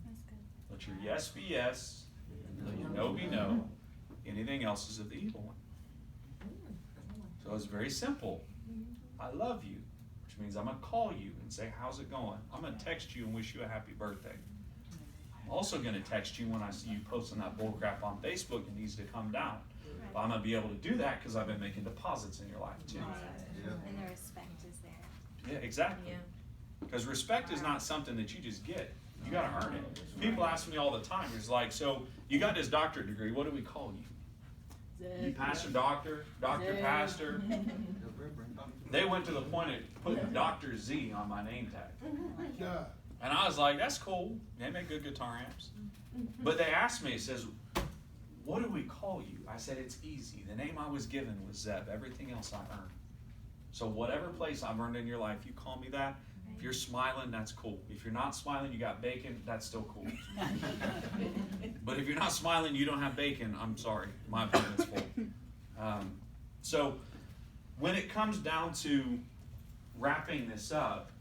That's good. Let your yes be yes, let your no be no. Anything else is of the evil one. So it's very simple. I love you, which means I'm going to call you and say, how's it going? I'm going to text you and wish you a happy birthday. I'm also going to text you when I see you posting that bullcrap on Facebook. It needs to come down. But I'm going to be able to do that because I've been making deposits in your life too. And the respect is there. Yeah, exactly. Yeah. Because respect is not something that you just get. You got to earn it. People ask me all the time, it's like, so you got this doctorate degree, what do we call you? You pastor, doctor, pastor. They went to the point of putting Dr. Z on my name tag. And I was like, that's cool. They make good guitar amps. But they asked me, it says, what do we call you? I said, it's easy. The name I was given was Zeb. Everything else I earned. So whatever place I've earned in your life, you call me that. If you're smiling, that's cool. If you're not smiling, you got bacon, that's still cool. But if you're not smiling, you don't have bacon, I'm sorry. My appointment's full. So when it comes down to wrapping this up,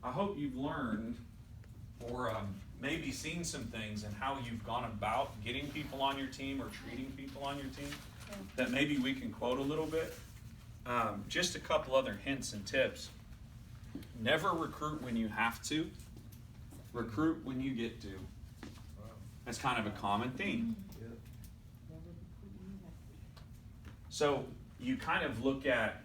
I hope you've learned or maybe seen some things and how you've gone about getting people on your team or treating people on your team that maybe we can quote a little bit. Just a couple other hints and tips. Never recruit when you have to. Recruit when you get to. That's kind of a common theme. So you kind of look at,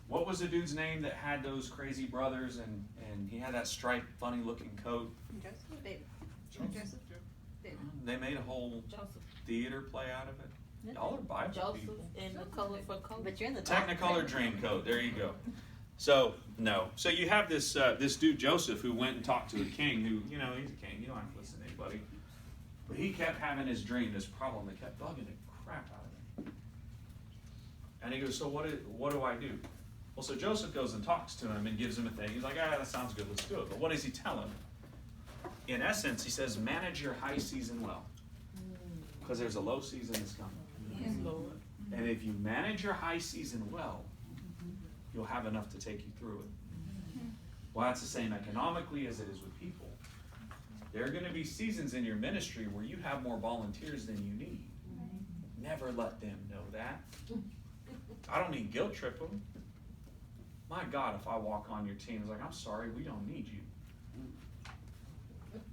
what was the dude's name that had those crazy brothers and he had that striped, funny looking coat? Joseph did. Joseph did. They made a whole Joseph. theater play out of it. Y'all are Bible Joseph people. and the color for color. But you're in the Technicolor Dreamcoat. There you go. So no. So you have this this dude Joseph who went and talked to a king who, he's a king. You don't have to listen to anybody. But he kept having his dream, this problem that kept bugging the crap out of him. And he goes, so what do I do? Well, so Joseph goes and talks to him and gives him a thing. He's like, that sounds good. Let's do it. But what does he tell him? In essence, he says, manage your high season well, because there's a low season that's coming. Yes, Lord. And if you manage your high season well, you'll have enough to take you through it. Well, that's the same economically as it is with people. There are going to be seasons in your ministry where you have more volunteers than you need. Never let them know that. I don't mean guilt trip them. My God, if I walk on your team, it's like, I'm sorry, we don't need you.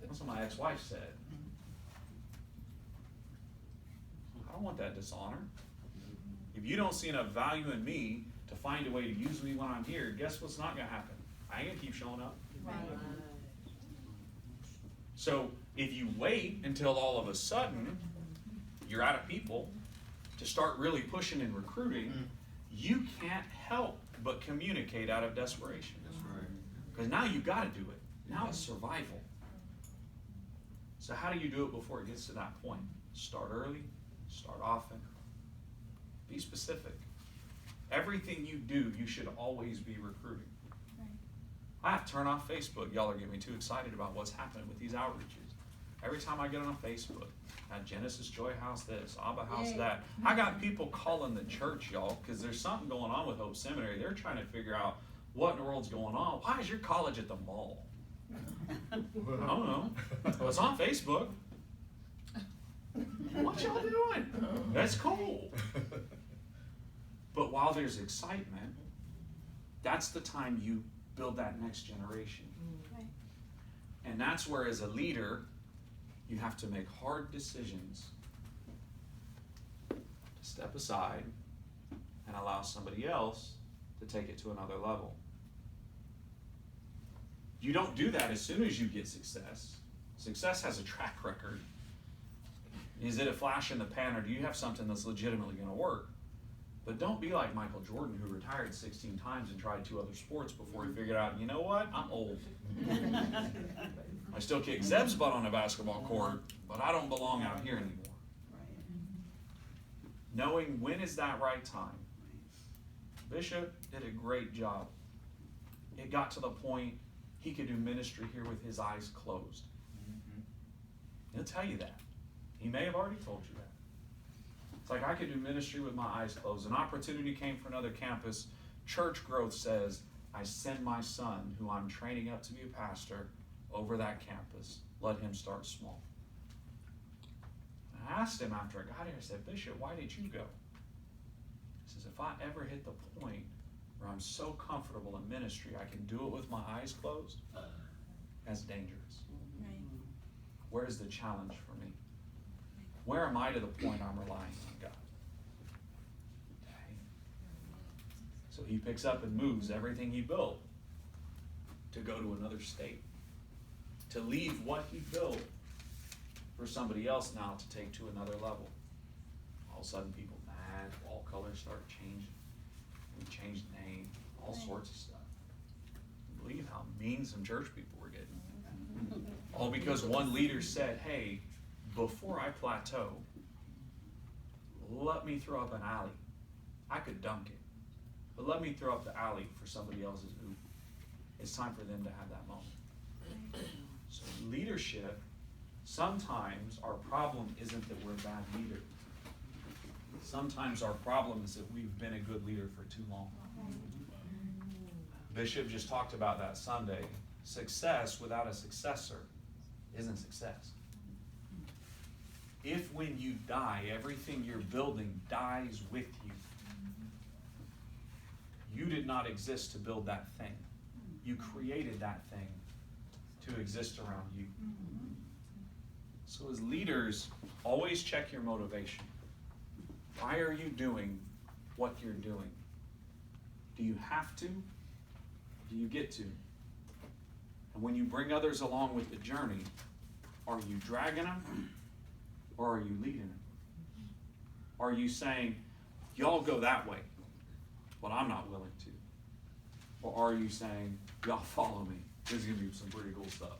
That's what my ex-wife said. I don't want that dishonor. If you don't see enough value in me to find a way to use me when I'm here, guess what's not going to happen? I ain't going to keep showing up. Right. So if you wait until all of a sudden you're out of people to start really pushing and recruiting, you can't help but communicate out of desperation. That's right. Because now you've got to do it. Now it's survival. So how do you do it before it gets to that point? Start early, start often, be specific. Everything you do, you should always be recruiting. Right. I have to turn off Facebook. Y'all are getting me too excited about what's happening with these outreaches. Every time I get on Facebook, at Genesis Joy House this, Abba House that, I got people calling the church, y'all, because there's something going on with Hope Seminary. They're trying to figure out what in the world's going on. Why is your college at the mall? I don't know. Well, it's on Facebook. What y'all doing? That's cool. But while there's excitement, that's the time you build that next generation. Right. And that's where, as a leader, you have to make hard decisions to step aside and allow somebody else to take it to another level. You don't do that as soon as you get success. Success has a track record. Is it a flash in the pan, or do you have something that's legitimately going to work? But don't be like Michael Jordan, who retired 16 times and tried 2 other sports before he figured out, you know what, I'm old. I still kick Zeb's butt on a basketball court, but I don't belong out here anymore. Knowing when is that right time. Bishop did a great job. It got to the point he could do ministry here with his eyes closed. He'll tell you that. He may have already told you that. It's like, I could do ministry with my eyes closed. An opportunity came for another campus. Church growth says, I send my son, who I'm training up to be a pastor, over that campus. Let him start small. I asked him after I got here, I said, Bishop, why did you go? He says, if I ever hit the point where I'm so comfortable in ministry, I can do it with my eyes closed, that's dangerous. Right. Where's the challenge for me? Where am I to the point I'm relying on God? Okay. So he picks up and moves everything he built to go to another state, to leave what he built for somebody else now to take to another level. All of a sudden people mad, wall colors start changing. We changed the name, all sorts of stuff. You believe how mean some church people were getting. All because one leader said, hey, before I plateau, let me throw up an alley. I could dunk it, but let me throw up the alley for somebody else's hoop. It's time for them to have that moment. So leadership, sometimes our problem isn't that we're a bad leader. Sometimes our problem is that we've been a good leader for too long. Bishop just talked about that Sunday. Success without a successor isn't success. If when you die, everything you're building dies with you, you did not exist to build that thing. You created that thing to exist around you. So as leaders, always check your motivation. Why are you doing what you're doing? Do you have to? Do you get to? And when you bring others along with the journey, are you dragging them or are you leading them? Are you saying, y'all go that way, but I'm not willing to? Or are you saying, y'all follow me? This is going to be some pretty cool stuff.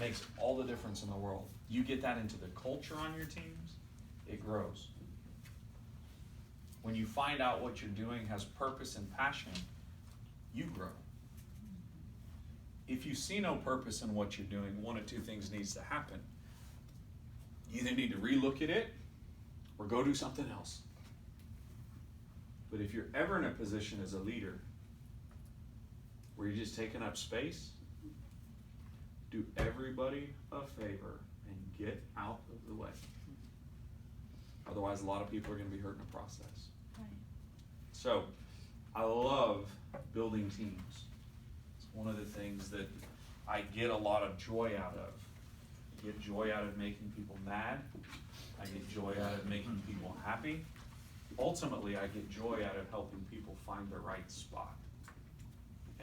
Makes all the difference in the world. You get that into the culture on your teams, it grows. When you find out what you're doing has purpose and passion, you grow. If you see no purpose in what you're doing, one of two things needs to happen. You either need to relook at it or go do something else. But if you're ever in a position as a leader where you're just taking up space, do everybody a favor and get out of the way. Otherwise, a lot of people are going to be hurt in the process. Right. So, I love building teams. It's one of the things that I get a lot of joy out of. I get joy out of making people mad. I get joy out of making people happy. Ultimately, I get joy out of helping people find the right spot.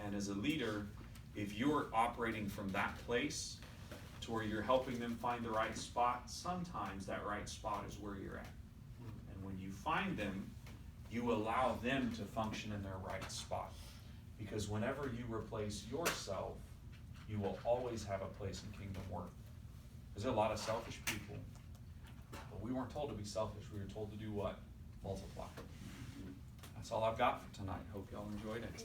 And as a leader, if you're operating from that place to where you're helping them find the right spot, sometimes that right spot is where you're at. And when you find them, you allow them to function in their right spot. Because whenever you replace yourself, you will always have a place in kingdom work. There's a lot of selfish people, but we weren't told to be selfish. We were told to do what? Multiply. That's all I've got for tonight. Hope y'all enjoyed it.